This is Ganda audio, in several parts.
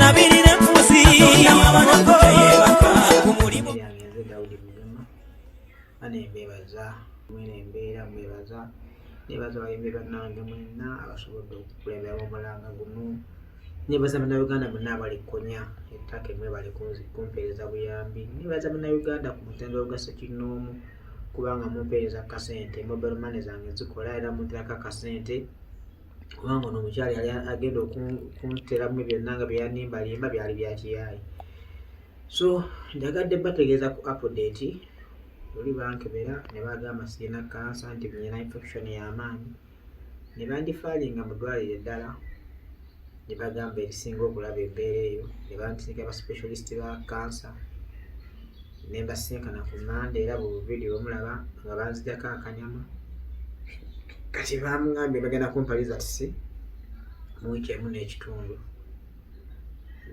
nabirire mpusi yange Daudi Mugema ane mbebaza mwene embeera mbebaza nebaza bayimbi bannange mwenna abasobodde okukulembera omulanga guno nebaza bannayuganda bonna abali kkonya ettaka emwe bali kumpeereza buyambi nebaza bannayuganda ku mutendera gwa Ssekinnoomu kubanga mumpeereza kasente mobile money zange zikola era munterako akasente kubanga ono omukyala yali agenda okunteramu byonna nga byeyanimbalimba byali byakiyaayi. So njagadde bategeeza ku update oli bankebera ne bagamba sirina kansa nti nina infection y'amaanyi ne bandifaalinga mu ddwaliro eddala ne bagamba erisinga okulaba embeera eyo ne bantiika ba specialist ba kansa ne mbasinkana ku Mande era bu video omulaba nga banzijako akanyama kati bamugambye bagenda kumpaliza tisi mu wiiki emu n'ekitundu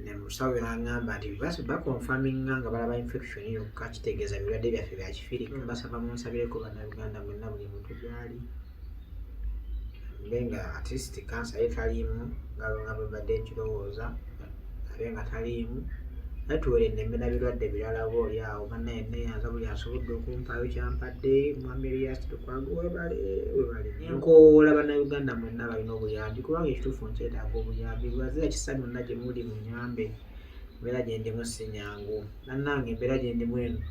ne musawo n'angamba nti bakonfaminga nga balaba infection yokka kitegeeza birwadde byaffe bya kifirika mbasaba munsabireko bannayuganda mwenna buli muntu gyali mbe nga at least kansa ye taliimu nga bwe badde nkirowooza abe nga taliimu naye tuwere enneme na birwadde birala oba oli awo bannaye neeyanza buli asobodde okumpaayo kyampadde mwami Erias Lukwago webale nkoola bannayuganda mwenna balina obuyambi kubanga ekituufu nkyetaaga obuyambi bwazira kisa byonna gye muli mu nyambe embeera gye ndimu si nyangu bannange embeera gye ndimu eno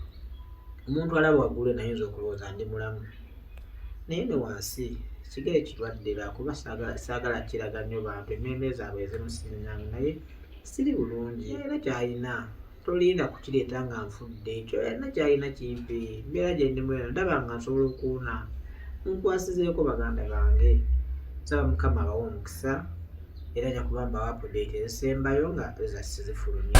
omuntu alaba waggulu nayinza okulowooza ndi mulamu naye ne wansi kigere kirwaddera kuba saagala kiraga nnyo bantu emmeeme zaabwe ezimu si nyangu naye siri bulungi era kyalina tolinda kukireeta nga nfudde ekyo yalina kyalina kimpi mbeera gye ndimu eno ndaba nga nsobola okuwona nkwasizeeko baganda bange nsaba Mukama abawa omukisa era nja kuba mbawa update ezisembayo nga ezasizifulumya.